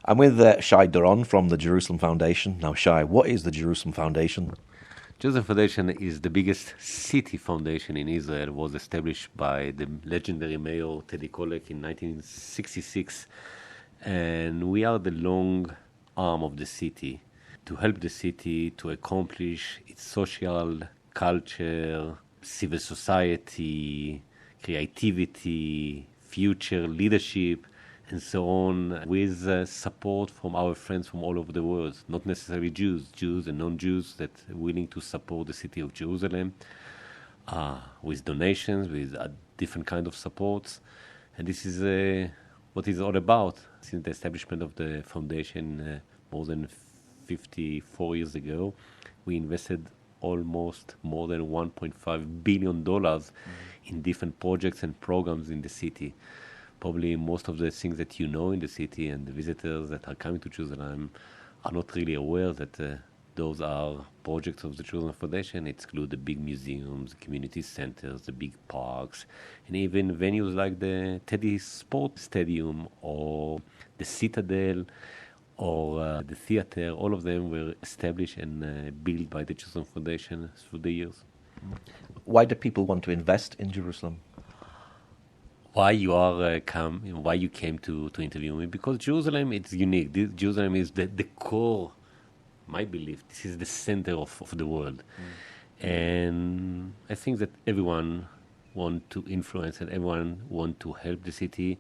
I'm with Shai Doron from the Jerusalem Foundation. Now, Shai, what is the Jerusalem Foundation? Jerusalem Foundation is the biggest city foundation in Israel. It was established by the legendary mayor Teddy Kollek in 1966. And we are the long arm of the city to help the city to accomplish its social, culture, civil society, creativity, future leadership, and so on, with support from our friends from all over the world, not necessarily Jews and non-Jews that are willing to support the city of Jerusalem with donations, with different kind of supports. And this is what it's all about. Since the establishment of the foundation more than 54 years ago, we invested almost more than $1.5 billion in different projects and programs in the city. Probably most of the things that you know in the city and the visitors that are coming to Jerusalem are not really aware that those are projects of the Jerusalem Foundation. It includes the big museums, community centers, the big parks, and even venues like the Teddy Sports Stadium or the Citadel or the theater. All of them were established and built by the Jerusalem Foundation through the years. Why do people want to invest in Jerusalem? Why you came to interview me? Because Jerusalem, it's unique. Jerusalem is the core, my belief. This is the center of the world. And I think that everyone want to influence and everyone want to help the city.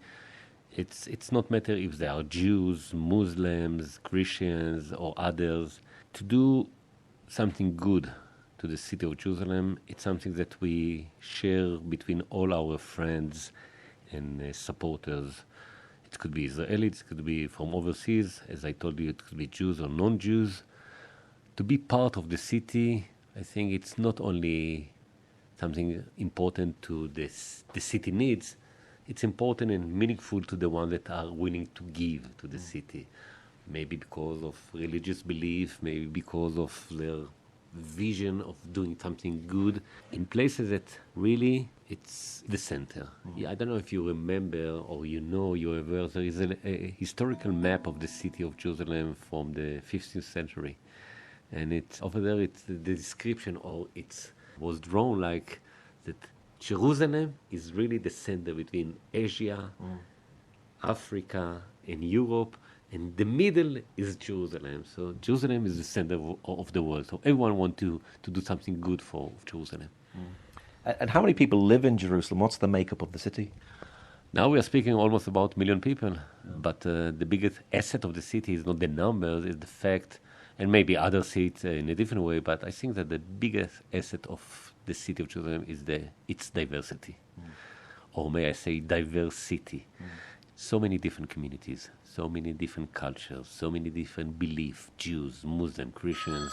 It's not matter if they are Jews, Muslims, Christians, or others. To do something good to the city of Jerusalem, it's something that we share between all our friends and supporters. It could be Israelis, it could be from overseas. As I told you, it could be Jews or non-Jews. To be part of the city, I think it's not only something important to the city needs, it's important and meaningful to the ones that are willing to give to the city. Maybe because of religious belief, maybe because of their vision of doing something good in places that really it's the center. I don't know if you remember or you're aware, there is a historical map of the city of Jerusalem from the 15th century. And it's over there, it's the description, or it was drawn like that Jerusalem is really the center between Asia, Africa, and Europe, and the middle is Jerusalem. So Jerusalem is the center of the world. So everyone wants to do something good for Jerusalem. And how many people live in Jerusalem? What's the makeup of the city? Now we are speaking almost about 1 million people. But the biggest asset of the city is not the numbers, it's the fact, and maybe others see it in a different way, but I think that the biggest asset of the city of Jerusalem is its diversity. Or may I say diversity. So many different communities, so many different cultures, so many different beliefs, Jews, Muslims, Christians.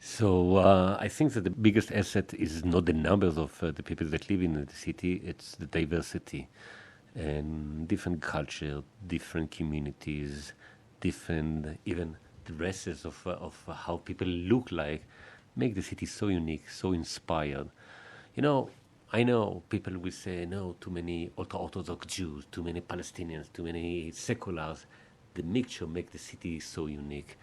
So I think that the biggest asset is not the numbers of the people that live in the city, it's the diversity. And different culture, different communities, different even dresses of how people look like, make the city so unique, so inspired. I know people will say, no, too many ultra-Orthodox Jews, too many Palestinians, too many seculars. The mixture makes the city so unique.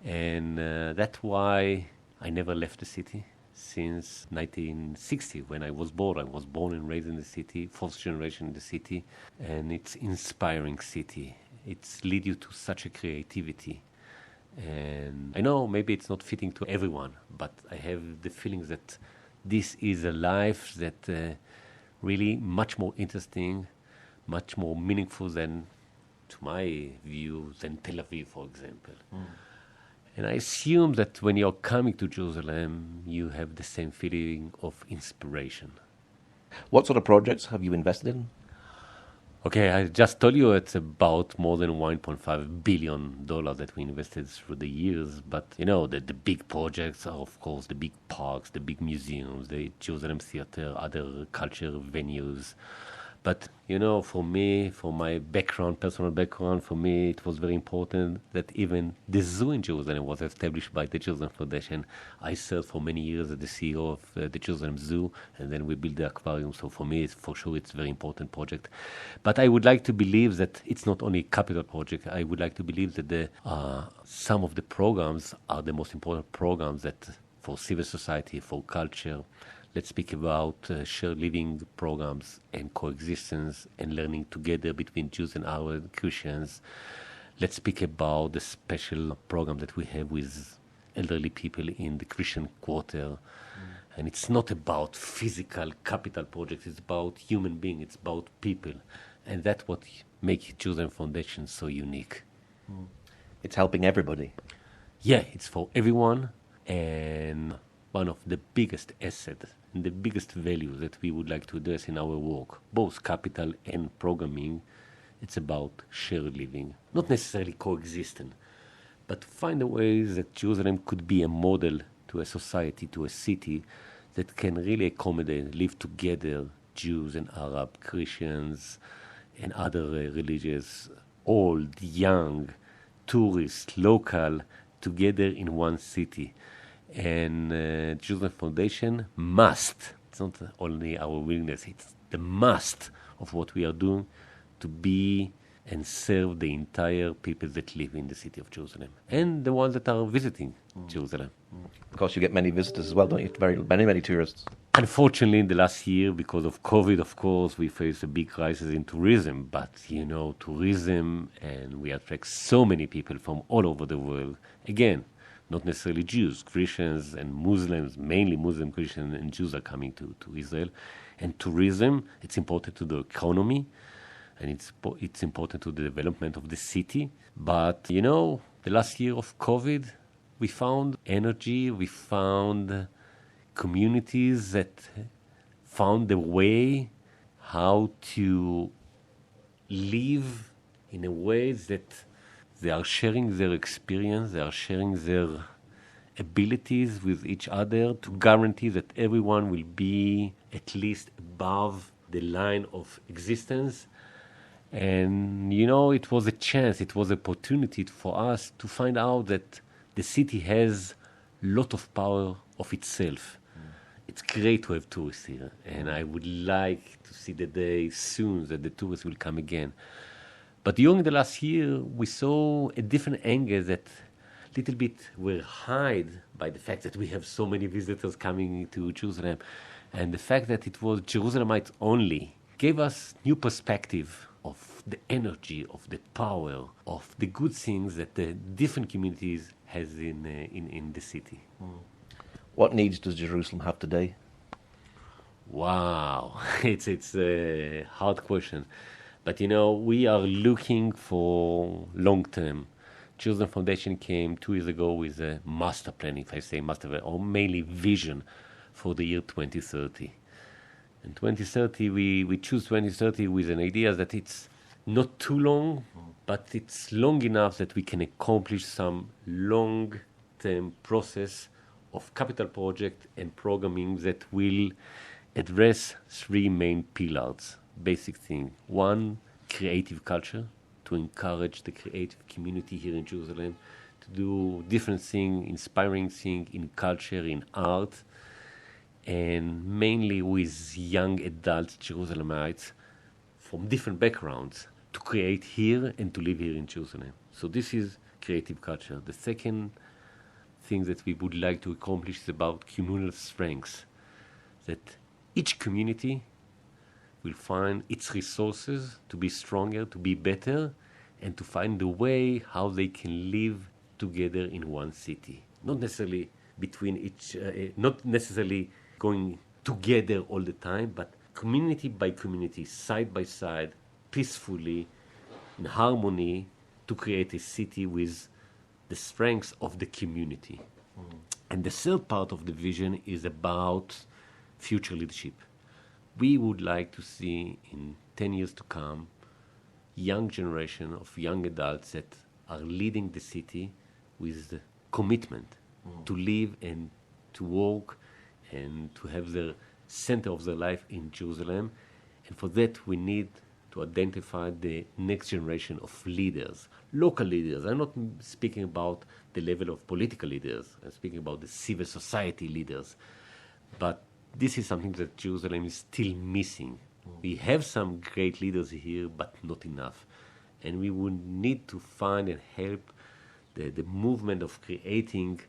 And that's why I never left the city since 1960, when I was born. I was born and raised in the city, fourth generation in the city. And it's inspiring city. It's lead you to such a creativity. And I know maybe it's not fitting to everyone, but I have the feeling that this is a life that really much more interesting, much more meaningful than, to my view, than Tel Aviv, for example. And I assume that when you're coming to Jerusalem, you have the same feeling of inspiration. What sort of projects have you invested in? Okay, I just told you it's about more than $1.5 billion that we invested through the years. But, the big projects are, of course, the big parks, the big museums, the Jerusalem Theater, other cultural venues, But, you know, for me, for my background, personal background, for me, it was very important that even the zoo in Jerusalem was established by the Jerusalem Foundation. I served for many years as the CEO of the Jerusalem Zoo, and then we built the aquarium. So for me, for sure, it's a very important project. But I would like to believe that it's not only a capital project. I would like to believe that some of the programs are the most important programs that for civil society, for culture. Let's speak about shared living programs and coexistence and learning together between Jews and our Christians. Let's speak about the special program that we have with elderly people in the Christian quarter. And it's not about physical capital projects, it's about human beings, it's about people. And that's what makes Jerusalem Foundation so unique. It's helping everybody. Yeah, it's for everyone. And one of the biggest assets and the biggest values that we would like to address in our work, both capital and programming, it's about shared living, not necessarily coexisting, but to find a way that Jerusalem could be a model to a society, to a city that can really accommodate, live together, Jews and Arab, Christians and other religions, old, young, tourists, local, together in one city. And Jerusalem Foundation must, it's not only our willingness, it's the must of what we are doing to be and serve the entire people that live in the city of Jerusalem and the ones that are visiting Jerusalem. Of course, you get many visitors as well, don't you? Many tourists. Unfortunately, in the last year, because of COVID, of course, we face a big crisis in tourism. But, you know, tourism, and we attract so many people from all over the world. Again, not necessarily Jews, Christians and Muslims, mainly Muslim, Christian and Jews are coming to Israel. And tourism, it's important to the economy, and it's important to the development of the city. But, you know, the last year of COVID, we found energy, we found communities that found the way how to live in a way that they are sharing their experience, they are sharing their abilities with each other to guarantee that everyone will be at least above the line of existence. And, you know, it was a chance, it was an opportunity for us to find out that the city has a lot of power of itself. It's great to have tourists here, and I would like to see the day soon that the tourists will come again. But during the last year, we saw a different angle that little bit were hid by the fact that we have so many visitors coming to Jerusalem. And the fact that it was Jerusalemites only gave us new perspective of the energy, of the power, of the good things that the different communities has in the city. What needs does Jerusalem have today? Wow, it's a hard question. But, you know, we are looking for long-term. Jerusalem Foundation came 2 years ago with a master plan, if I say master plan, or mainly vision for the year 2030. And 2030, we choose 2030 with an idea that it's not too long, but it's long enough that we can accomplish some long-term process of capital project and programming that will address 3 main pillars. Basic thing. 1, creative culture, to encourage the creative community here in Jerusalem to do different things, inspiring things in culture, in art, and mainly with young adults, Jerusalemites, from different backgrounds, to create here and to live here in Jerusalem. So this is creative culture. The second thing that we would like to accomplish is about communal strengths, that each community will find its resources to be stronger, to be better, and to find a way how they can live together in one city. Not necessarily not necessarily going together all the time, but community by community, side by side, peacefully, in harmony, to create a city with the strengths of the community. And the third part of the vision is about future leadership. We would like to see in 10 years to come young generation of young adults that are leading the city with the commitment to live and to work and to have the center of their life in Jerusalem, And for that, we need to identify the next generation of leaders, local leaders. I'm not speaking about the level of political leaders. I'm speaking about the civil society leaders. But this is something that Jerusalem is still missing. We have some great leaders here, but not enough. And we would need to find and help the movement of creating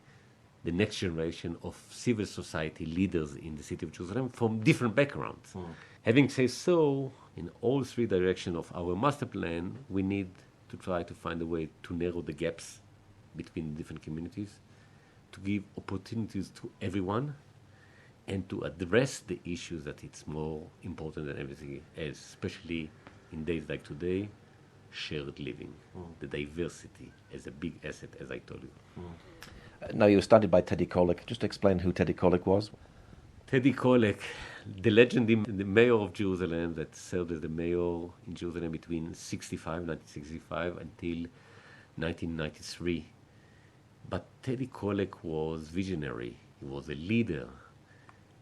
the next generation of civil society leaders in the city of Jerusalem from different backgrounds. Having said so, in all three directions of our master plan, we need to try to find a way to narrow the gaps between different communities, to give opportunities to everyone, and to address the issues that it's more important than everything else, especially in days like today, shared living, the diversity as a big asset, as I told you. Now, you were started by Teddy Kollek. Just explain who Teddy Kollek was. Teddy Kollek, the legend, the mayor of Jerusalem that served as the mayor in Jerusalem between 1965 until 1993. But Teddy Kollek was visionary. He was a leader.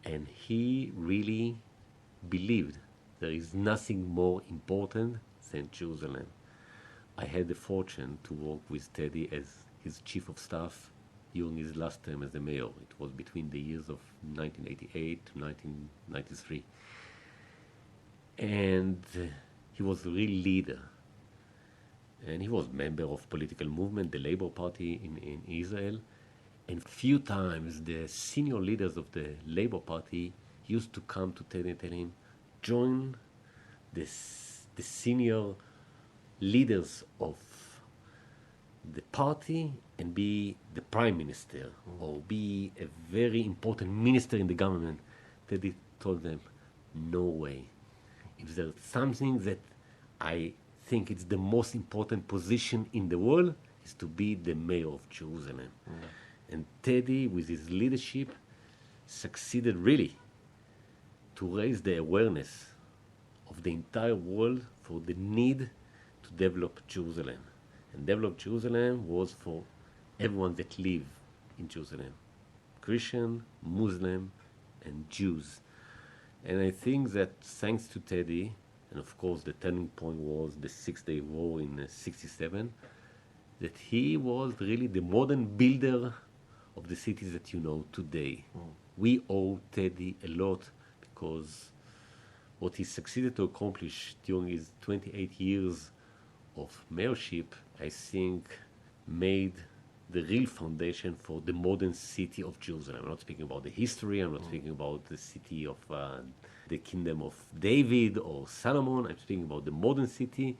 And he really believed there is nothing more important than Jerusalem. I had the fortune to work with Teddy as his chief of staff during his last term as the mayor. It was between the years of 1988 to 1993. And he was a real leader. And he was a member of political movement, the Labour Party in Israel. And few times the senior leaders of the Labour Party used to come to Teddy and tell him, join the senior leaders of the party and be the prime minister or be a very important minister in the government. Teddy told them, no way. If there's something that I think it's the most important position in the world, is to be the mayor of Jerusalem. And Teddy, with his leadership, succeeded really to raise the awareness of the entire world for the need to develop Jerusalem. And develop Jerusalem was for everyone that live in Jerusalem, Christian, Muslim, and Jews. And I think that thanks to Teddy, and of course the turning point was the Six-Day War in '67, that he was really the modern builder of the cities that you know today. We owe Teddy a lot because what he succeeded to accomplish during his 28 years of mayorship, I think, made the real foundation for the modern city of Jerusalem. I'm not speaking about the history, I'm not speaking about the city of the kingdom of David or Solomon, I'm speaking about the modern city.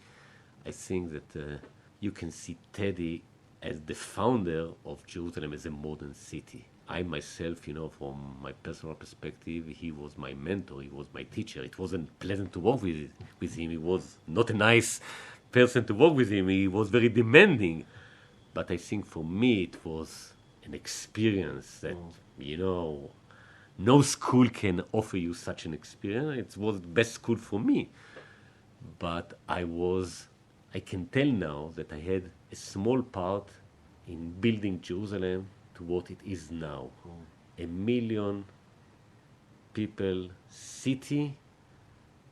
I think that you can see Teddy as the founder of Jerusalem as a modern city. I myself, from my personal perspective, he was my mentor, he was my teacher. It wasn't pleasant to work with him. He was not a nice person to work with him. He was very demanding. But I think for me it was an experience that, no school can offer you such an experience. It was the best school for me. But I can tell now that I had a small part in building Jerusalem to what it is now. 1 million people city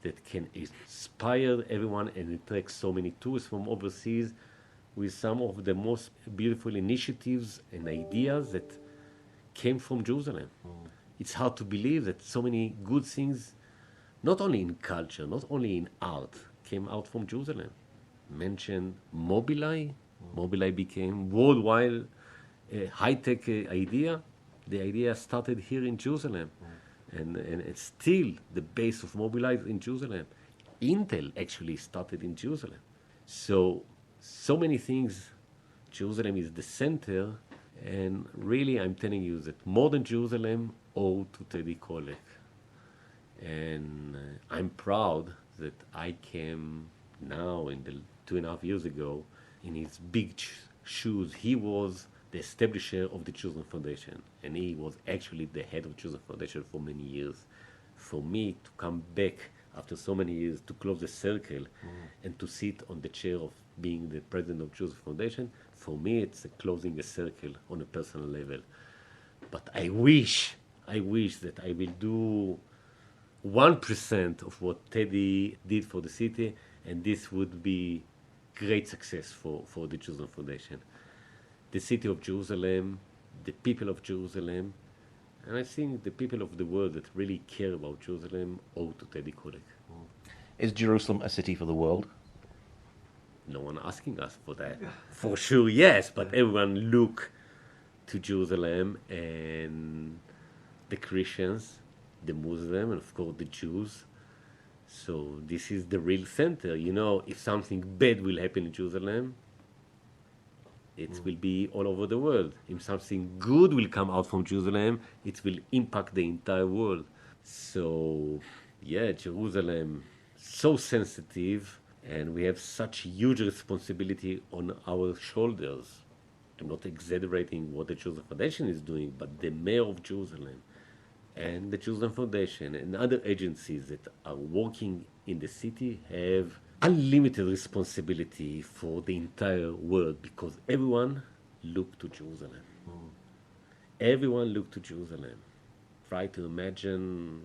that can inspire everyone and attract so many tourists from overseas with some of the most beautiful initiatives and ideas that came from Jerusalem. It's hard to believe that so many good things, not only in culture, not only in art, came out from Jerusalem. Mention Mobileye. Mobileye became worldwide high-tech idea. The idea started here in Jerusalem. And it's still the base of Mobileye in Jerusalem. Intel actually started in Jerusalem. So many things. Jerusalem is the center. And really, I'm telling you that modern Jerusalem owed to Teddy Kollek. And I'm proud that I came now in the 2.5 years ago in his big shoes. He was the establisher of the Jerusalem Foundation, and he was actually the head of Jerusalem Foundation for many years. For me to come back after so many years to close the circle and to sit on the chair of being the president of Jerusalem Foundation, for me it's closing a circle on a personal level. But I wish that I will do 1% of what Teddy did for the city, and this would be great success for the Jerusalem Foundation. The city of Jerusalem, the people of Jerusalem, and I think the people of the world that really care about Jerusalem owe to Teddy Kollek. Is Jerusalem a city for the world? No one asking us for that. For sure, yes, but everyone look to Jerusalem, and the Christians, the Muslims, and of course the Jews. So this is the real center. You know, if something bad will happen in Jerusalem, it will be all over the world. If something good will come out from Jerusalem, it will impact the entire world. So, yeah, Jerusalem, so sensitive, and we have such huge responsibility on our shoulders. I'm not exaggerating what the Jerusalem Foundation is doing, but the mayor of Jerusalem and the Jerusalem Foundation and other agencies that are working in the city have unlimited responsibility for the entire world, because everyone look to Jerusalem. Everyone look to Jerusalem. Try to imagine,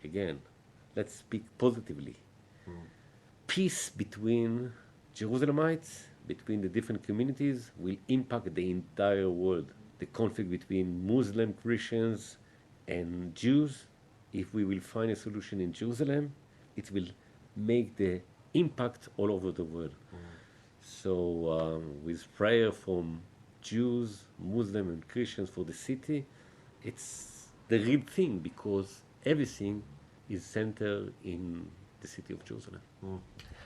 again, let's speak positively. Peace between Jerusalemites, between the different communities, will impact the entire world. The conflict between Muslim, Christians, and Jews, if we will find a solution in Jerusalem, it will make the impact all over the world. So with prayer from Jews, Muslims, and Christians for the city, it's the real thing, because everything is centered in the city of Jerusalem.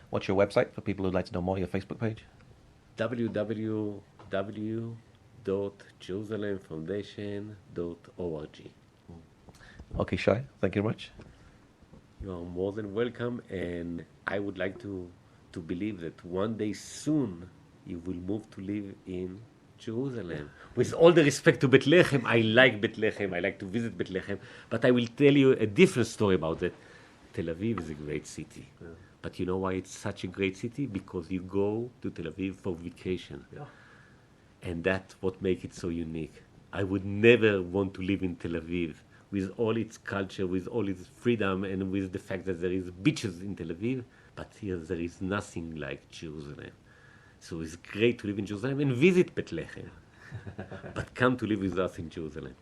What's your website for people who'd like to know more? Your Facebook page? www.jerusalemfoundation.org. Okay, Shai, thank you very much. You are more than welcome, and I would like to believe that one day soon you will move to live in Jerusalem. With all the respect to Bethlehem, I like Bethlehem, I like to visit Bethlehem, but I will tell you a different story about that. Tel Aviv is a great city. Yeah. But you know why it's such a great city? Because you go to Tel Aviv for vacation. Yeah. And that's what makes it so unique. I would never want to live in Tel Aviv with all its culture, with all its freedom, and with the fact that there is beaches in Tel Aviv, but here there is nothing like Jerusalem. So it's great to live in Jerusalem and visit Bethlehem. But come to live with us in Jerusalem.